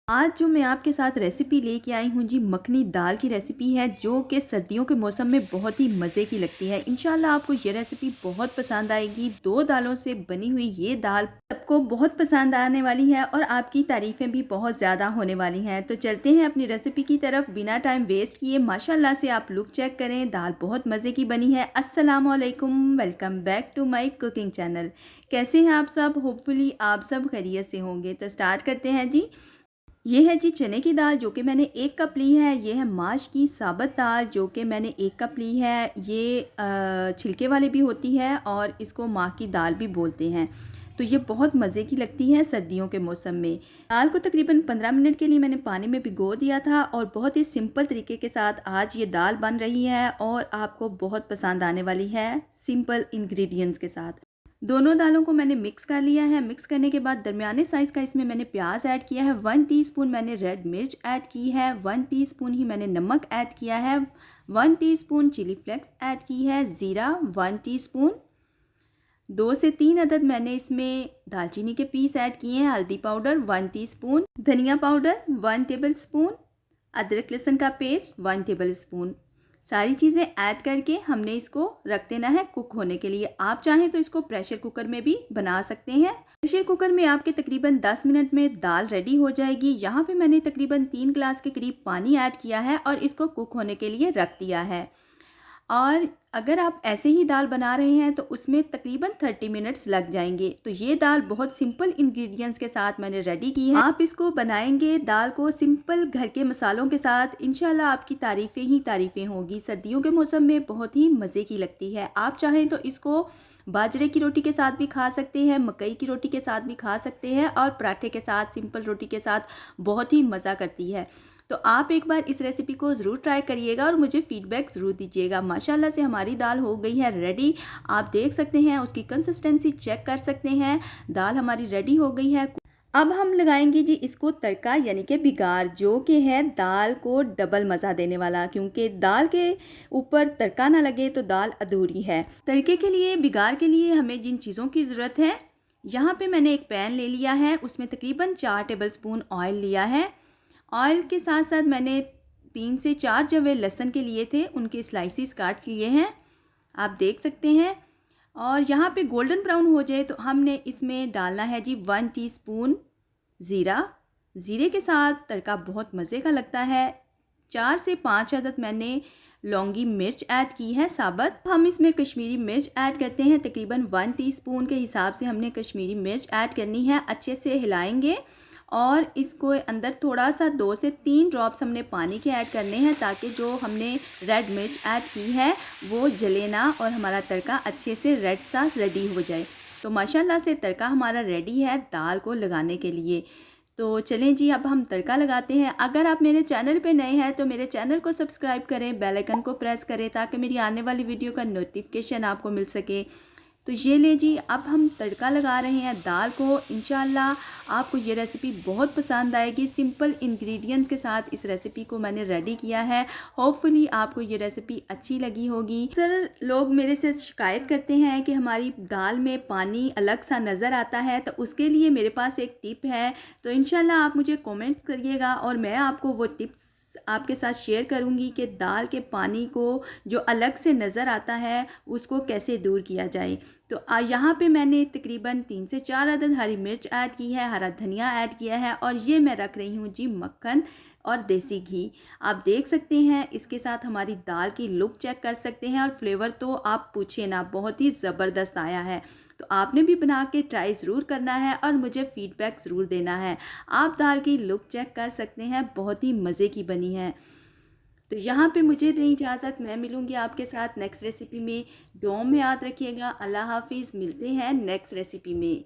आज जो मैं आपके साथ रेसिपी लेके आई हूँ जी, मखनी दाल की रेसिपी है जो कि सर्दियों के मौसम में बहुत ही मज़े की लगती है। इंशाल्लाह आपको ये रेसिपी बहुत पसंद आएगी। 2 दालों से बनी हुई ये दाल सबको बहुत पसंद आने वाली है और आपकी तारीफ़ें भी बहुत ज़्यादा होने वाली हैं। तो चलते हैं अपनी रेसिपी की तरफ बिना टाइम वेस्ट किए। माशाल्लाह से आप लुक चेक करें, दाल बहुत मज़े की बनी है। अस्सलाम वालेकुम, welcome back to my cooking channel. कैसे हैं आप सब? होपफुली आप सब खैरियत से होंगे। तो स्टार्ट करते हैं जी। ये है जी चने की दाल जो कि मैंने 1 कप ली है। ये है माश की साबुत दाल जो कि मैंने 1 कप ली है। ये छिलके वाली भी होती है और इसको माह की दाल भी बोलते हैं। तो ये बहुत मज़े की लगती है सर्दियों के मौसम में। दाल को तकरीबन 15 मिनट के लिए मैंने पानी में भिगो दिया था और बहुत ही सिंपल तरीके के साथ आज ये दाल बन रही है और आपको बहुत पसंद आने वाली है सिंपल इंग्रेडिएंट्स के साथ। दोनों दालों को मैंने मिक्स कर लिया है। मिक्स करने के बाद दरमियाने साइज़ का इसमें मैंने प्याज ऐड किया है। 1 टीस्पून मैंने रेड मिर्च ऐड की है। 1 टीस्पून ही मैंने नमक ऐड किया है। 1 टीस्पून चिली फ्लेक्स ऐड की है। ज़ीरा 1 टीस्पून। 2 से 3 अदद मैंने इसमें दालचीनी के पीस ऐड किए हैं। हल्दी पाउडर 1 टीस्पून। धनिया पाउडर 1 टेबल स्पून। अदरक लहसुन का पेस्ट 1 टेबल स्पून। सारी चीज़ें ऐड करके हमने इसको रख देना है कुक होने के लिए। आप चाहें तो इसको प्रेशर कुकर में भी बना सकते हैं। प्रेशर कुकर में आपके तकरीबन 10 मिनट में दाल रेडी हो जाएगी। यहाँ पे मैंने तकरीबन 3 गिलास के करीब पानी ऐड किया है और इसको कुक होने के लिए रख दिया है। और अगर आप ऐसे ही दाल बना रहे हैं तो उसमें तकरीबन 30 मिनट्स लग जाएंगे। तो ये दाल बहुत सिंपल इंग्रेडिएंट्स के साथ मैंने रेडी की है। आप इसको बनाएंगे दाल को सिंपल घर के मसालों के साथ, इंशाल्लाह आपकी तारीफ़ें ही तारीफ़ें होगी। सर्दियों के मौसम में बहुत ही मज़े की लगती है। आप चाहें तो इसको बाजरे की रोटी के साथ भी खा सकते हैं, मकई की रोटी के साथ भी खा सकते हैं और पराठे के साथ, सिंपल रोटी के साथ बहुत ही मज़ा करती है। तो आप एक बार इस रेसिपी को ज़रूर ट्राई करिएगा और मुझे फ़ीडबैक ज़रूर दीजिएगा। माशाल्लाह से हमारी दाल हो गई है रेडी। आप देख सकते हैं, उसकी कंसिस्टेंसी चेक कर सकते हैं। दाल हमारी रेडी हो गई है। अब हम लगाएंगे जी इसको तड़का यानी कि बिगार, जो कि है दाल को डबल मज़ा देने वाला। क्योंकि दाल के ऊपर तड़का ना लगे तो दाल अधूरी है। तड़के के लिए, बिगार के लिए हमें जिन चीज़ों की ज़रूरत है, यहाँ पे मैंने एक पैन ले लिया है। उसमें तकरीबन 4 टेबल स्पून ऑयल लिया है। ऑयल के साथ साथ मैंने 3 से 4 जवे लहसुन के लिए थे, उनके स्लाइसिस काट लिए हैं, आप देख सकते हैं। और यहाँ पे गोल्डन ब्राउन हो जाए तो हमने इसमें डालना है जी 1 टीस्पून ज़ीरा। ज़ीरे के साथ तड़का बहुत मज़े का लगता है। 4 से 5 अदद मैंने लौंगी मिर्च ऐड की है साबुत। हम इसमें कश्मीरी मिर्च ऐड करते हैं। तकरीबन 1 टीस्पून के हिसाब से हमने कश्मीरी मिर्च ऐड करनी है। अच्छे से हिलाएंगे और इसको अंदर थोड़ा सा 2 से 3 ड्रॉप्स हमने पानी के ऐड करने हैं ताकि जो हमने रेड मिर्च ऐड की है वो जले ना और हमारा तड़का अच्छे से रेड सा रेडी हो जाए। तो माशाल्लाह से तड़का हमारा रेडी है दाल को लगाने के लिए। तो चलें जी, अब हम तड़का लगाते हैं। अगर आप मेरे चैनल पे नए हैं तो मेरे चैनल को सब्सक्राइब करें, बेल आइकन को प्रेस करें ताकि मेरी आने वाली वीडियो का नोटिफिकेशन आपको मिल सके। तो ये ले जी, अब हम तड़का लगा रहे हैं दाल को। इंशाल्लाह आपको ये रेसिपी बहुत पसंद आएगी। सिंपल इंग्रेडिएंट्स के साथ इस रेसिपी को मैंने रेडी किया है। होपफुली आपको ये रेसिपी अच्छी लगी होगी। अक्सर लोग मेरे से शिकायत करते हैं कि हमारी दाल में पानी अलग सा नज़र आता है, तो उसके लिए मेरे पास एक टिप है। तो इंशाल्लाह आप मुझे कमेंट्स करिएगा और मैं आपको वो टिप्स आपके साथ शेयर करूंगी कि दाल के पानी को जो अलग से नज़र आता है उसको कैसे दूर किया जाए। तो यहाँ पे मैंने तकरीबन 3 से 4 अदद हरी मिर्च ऐड की है, हरा धनिया ऐड किया है और ये मैं रख रही हूँ जी मक्खन और देसी घी। आप देख सकते हैं, इसके साथ हमारी दाल की लुक चेक कर सकते हैं और फ्लेवर तो आप पूछे ना, बहुत ही ज़बरदस्त आया है। तो आपने भी बना के ट्राई ज़रूर करना है और मुझे फ़ीडबैक ज़रूर देना है। आप दाल की लुक चेक कर सकते हैं, बहुत ही मज़े की बनी है। तो यहाँ पे मुझे दें इजाज़त, मैं मिलूँगी आपके साथ नेक्स्ट रेसिपी में। दुआ में याद रखिएगा। अल्लाह हाफिज़, मिलते हैं नेक्स्ट रेसिपी में।